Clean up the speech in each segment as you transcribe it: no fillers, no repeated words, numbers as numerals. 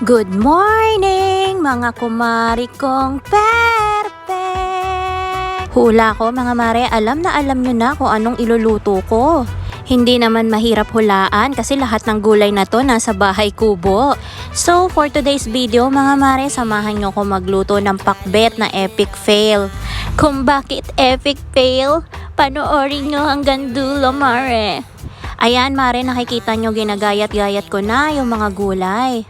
Good morning, mga kumari kong perfect! Hula ko mga mare, alam nyo na kung anong iluluto ko. Hindi naman mahirap hulaan kasi lahat ng gulay na to nasa bahay kubo. So for today's video mga mare, samahan nyo ko magluto ng pakbet na epic fail. Kung bakit epic fail, panoorin nyo hanggang dulo mare. Ayan mare, nakikita nyo ginagayat-gayat ko na yung mga gulay.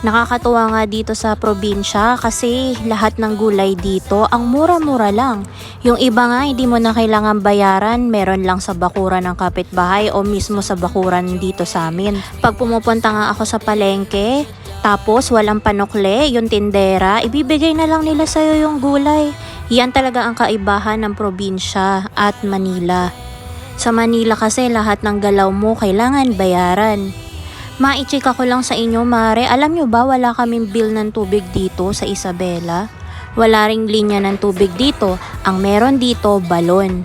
Nakakatuwa nga dito sa probinsya kasi lahat ng gulay dito ang mura-mura lang. Yung iba nga hindi mo na kailangan bayaran, meron lang sa bakuran ng kapitbahay o mismo sa bakuran dito sa amin. Pag pumupunta nga ako sa palengke, tapos walang panukle, yung tindera, ibibigay na lang nila sa'yo yung gulay. Yan talaga ang kaibahan ng probinsya at Manila. Sa Manila kasi lahat ng galaw mo kailangan bayaran. Maichika ko lang sa inyo mare, alam nyo ba wala kaming bill ng tubig dito sa Isabela? Wala ring linya ng tubig dito, ang meron dito balon.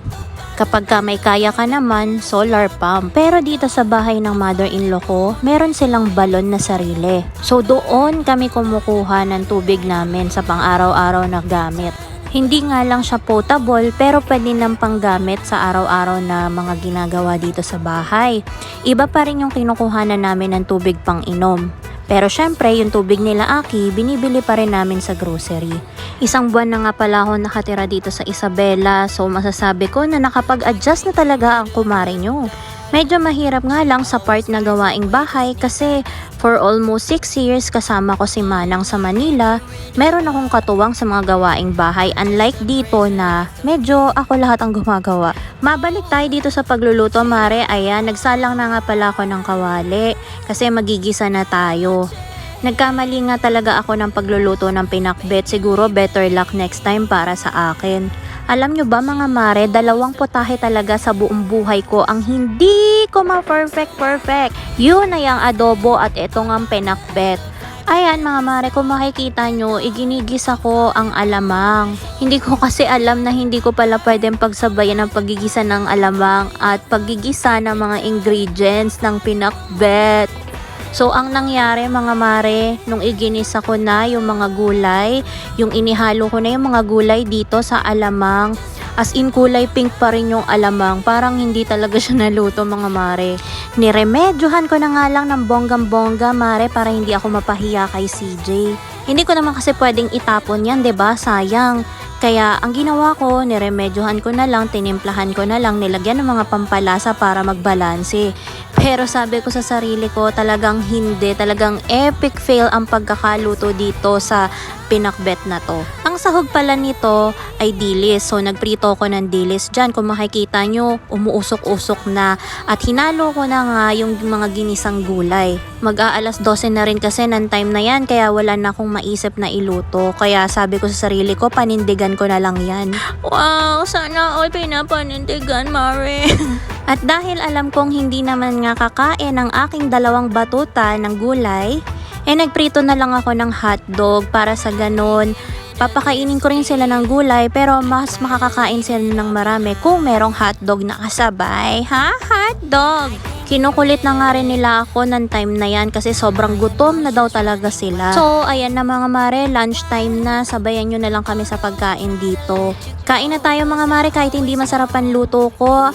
Kapag ka may kaya ka naman, solar pump. Pero dito sa bahay ng mother-in-law ko, meron silang balon na sarili. So doon kami kumukuha ng tubig namin sa pang-araw-araw na gamit. Hindi nga lang siya potable pero pwede nang panggamit sa araw-araw na mga ginagawa dito sa bahay. Iba pa rin yung kinukuhanan namin ng tubig pang inom. Pero syempre yung tubig nila Aki, binibili pa rin namin sa grocery. Isang buwan na nga pala ako nakatira dito sa Isabela, so masasabi ko na nakapag-adjust na talaga ang kumare nyo. Medyo mahirap nga lang sa part na gawaing bahay kasi for almost 6 years kasama ko si Manang sa Manila, meron akong katuwang sa mga gawaing bahay unlike dito na medyo ako lahat ang gumagawa. Mabalik tayo dito sa pagluluto mare, ayan nagsalang na nga pala ako ng kawali kasi magigisa na tayo. Nagkamali nga talaga ako ng pagluluto ng pinakbet, siguro better luck next time para sa akin. Alam nyo ba mga mare, dalawang putahe talaga sa buong buhay ko ang hindi ko ma-perfect. Yun ay ang adobo at itong ang pinakbet. Ayan mga mare, kung makikita nyo, iginigisa ko ang alamang. Hindi ko kasi alam na hindi ko pala pwedeng pagsabayan ang paggigisa ng alamang at paggigisa ng mga ingredients ng pinakbet. So, ang nangyari mga mare, nung iginisa ko na yung mga gulay, yung inihalo ko na yung mga gulay dito sa alamang, as in kulay pink pa rin yung alamang, parang hindi talaga siya naluto mga mare. Niremedyohan ko na nga lang ng bonggang-bongga mare para hindi ako mapahiya kay CJ. Hindi ko naman kasi pwedeng itapon yan, 'di ba? Sayang. Kaya ang ginawa ko, niremedyohan ko na lang, tinimplahan ko na lang, nilagyan ng mga pampalasa para magbalanse. Pero sabi ko sa sarili ko, talagang hindi, talagang epic fail ang pagkakaluto dito sa pinakbet na to. Ang sahog pala nito ay dilis, so nagprito ko ng dilis dyan. Kung makikita nyo, umuusok-usok na at hinalo ko na nga yung mga ginisang gulay. Mag-aalas 12 na rin kasi ng time na yan, kaya wala na akong maisip na iluto. Kaya sabi ko sa sarili ko, panindigan ko na lang yan. Wow, sana all pinapanindigan, Mare. At dahil alam kong hindi naman nga kakain ang aking dalawang batuta ng gulay, nagprito na lang ako ng hotdog para sa ganon. Papakainin ko rin sila ng gulay pero mas makakakain sila ng marami kung merong hotdog na kasabay. Ha? Hotdog! Kinukulit na nga rin nila ako ng time na yan kasi sobrang gutom na daw talaga sila. So, ayan na mga mare, lunchtime na. Sabayan nyo na lang kami sa pagkain dito. Kain na tayo mga mare kahit hindi masarap ang luto ko.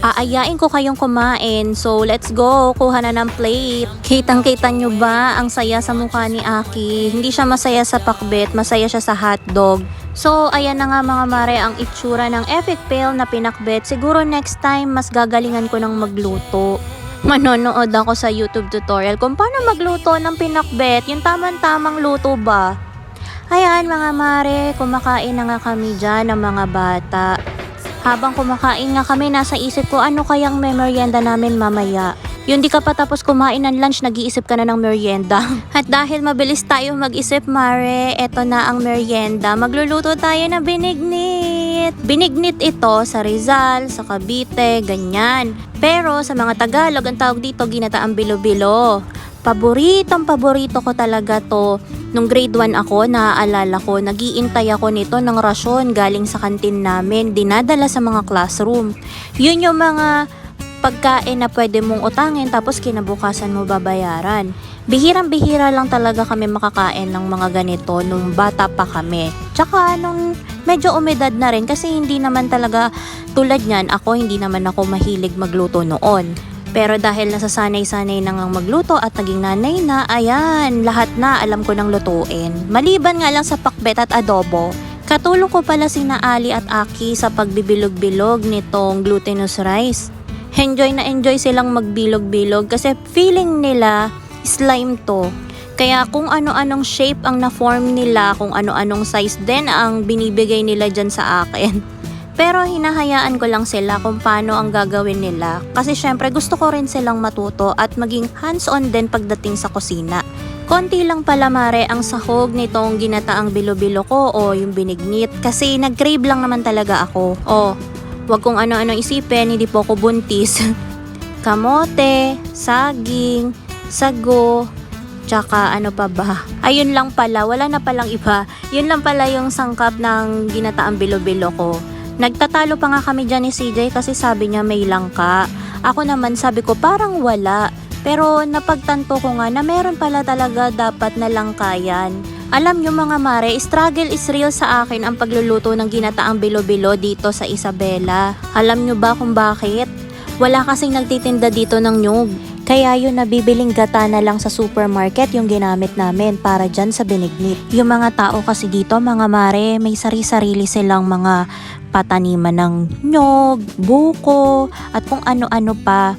Aayain ko kayong kumain. So, let's go. Kuha na ng plate. Kitang-kita nyo ba ang saya sa mukha ni Aki? Hindi siya masaya sa pakbet, masaya siya sa hotdog. So, ayan na nga mga mare ang itsura ng epic fail na pinakbet. Siguro next time, mas gagalingan ko ng magluto. Manonood ako sa YouTube tutorial kung paano magluto ng pinakbet. Yung tamang-tamang luto ba? Ayan mga mare, kumakain na nga kami dyan ng mga bata. Habang kumakain nga kami, nasa isip ko ano kayang merienda namin mamaya. Yung di ka pa tapos kumain ng lunch, nag-iisip ka na ng merienda. At dahil mabilis tayo mag-isip, Mare, eto na ang merienda. Magluluto tayo ng binignit. Binignit ito sa Rizal, sa Cavite, ganyan. Pero sa mga Tagalog, ang tawag dito ginataang bilo-bilo. Paborito ko talaga to. Nung grade 1 ako, naaalala ko, nag-iintay ako nito ng rasyon galing sa kantin namin, dinadala sa mga classroom. Yun yung mga pagkain na pwede mong utangin tapos kinabukasan mo babayaran. Bihirang-bihira lang talaga kami makakain ng mga ganito nung bata pa kami. Tsaka nung medyo umedad na rin kasi hindi naman talaga tulad niyan, hindi naman ako mahilig magluto noon. Pero dahil nasasanay-sanay na ngang magluto at naging nanay na, ayan, lahat na alam ko nang lutuin. Maliban nga lang sa pakbet at adobo, katulong ko pala sina Ali at Aki sa pagbibilog-bilog nitong glutinous rice. Enjoy na enjoy silang magbilog-bilog kasi feeling nila slime to. Kaya kung ano-anong shape ang na-form nila, kung ano-anong size din ang binibigay nila dyan sa akin. Pero hinahayaan ko lang sila kung paano ang gagawin nila kasi syempre gusto ko rin silang matuto at maging hands-on din pagdating sa kusina. Konti lang pala mare ang sahog nitong ginataang bilo-bilo ko o yung binignit kasi nag-crave lang naman talaga ako. Wag kong ano-ano isipin, hindi po ako buntis. Kamote, saging, sago, tsaka ano pa ba? Ayun lang pala, wala na palang iba. Yun lang pala yung sangkap ng ginataang bilo-bilo ko. Nagtatalo pa nga kami dyan ni CJ kasi sabi niya may langka. Ako naman sabi ko parang wala. Pero napagtanto ko nga na meron pala talaga dapat na langka yan. Alam nyo mga mare, struggle is real sa akin ang pagluluto ng ginataang bilo-bilo dito sa Isabela. Alam nyo ba kung bakit? Wala kasing nagtitinda dito ng nyug. Kaya yun nabibiling gata na lang sa supermarket yung ginamit namin para dyan sa binignit. Yung mga tao kasi dito mga mare, may sari-sarili silang mga pataniman ng nyog, buko, at kung ano-ano pa.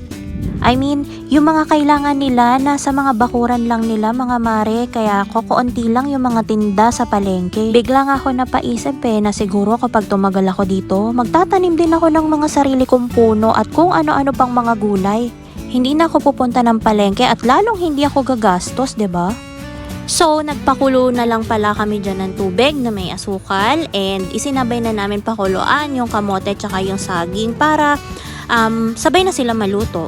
I mean, yung mga kailangan nila nasa mga bakuran lang nila mga mare, kaya kokonti lang yung mga tinda sa palengke. Biglang ako napaisip na siguro kapag tumagal ako dito, magtatanim din ako ng mga sarili kong puno at kung ano-ano pang mga gulay. Hindi na ako pupunta ng palengke at lalong hindi ako gagastos, 'di ba? So, nagpakulo na lang pala kami dyan ng tubig na may asukal and isinabay na namin pakuluan yung kamote tsaka yung saging para sabay na sila maluto.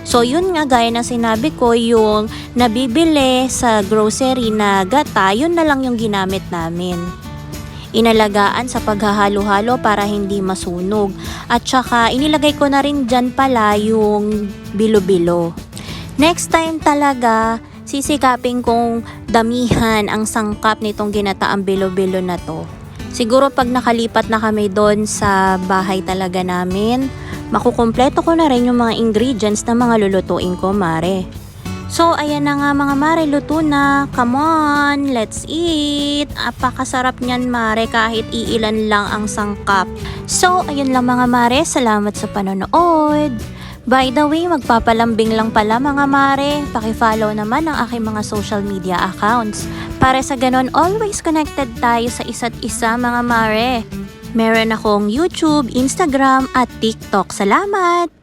So, yun nga gaya na sinabi ko, yung nabibili sa grocery na gata, yun na lang yung ginamit namin. Inalagaan sa paghahalo-halo para hindi masunog. At saka inilagay ko na rin dyan pala yung bilo-bilo. Next time talaga, sisikapin kong damihan ang sangkap nitong ginataang bilo-bilo na to. Siguro pag nakalipat na kami doon sa bahay talaga namin, makukumpleto ko na rin yung mga ingredients na mga lulutuin ko, mare. So, ayan na nga mga mare, luto na. Come on, let's eat. Apakasarap niyan mare kahit iilan lang ang sangkap. So, ayun lang mga mare, salamat sa panonood. By the way, magpapalambing lang pala mga mare. Paki-follow naman ang aking mga social media accounts. Para sa ganon, always connected tayo sa isa't isa mga mare. Meron akong YouTube, Instagram at TikTok. Salamat!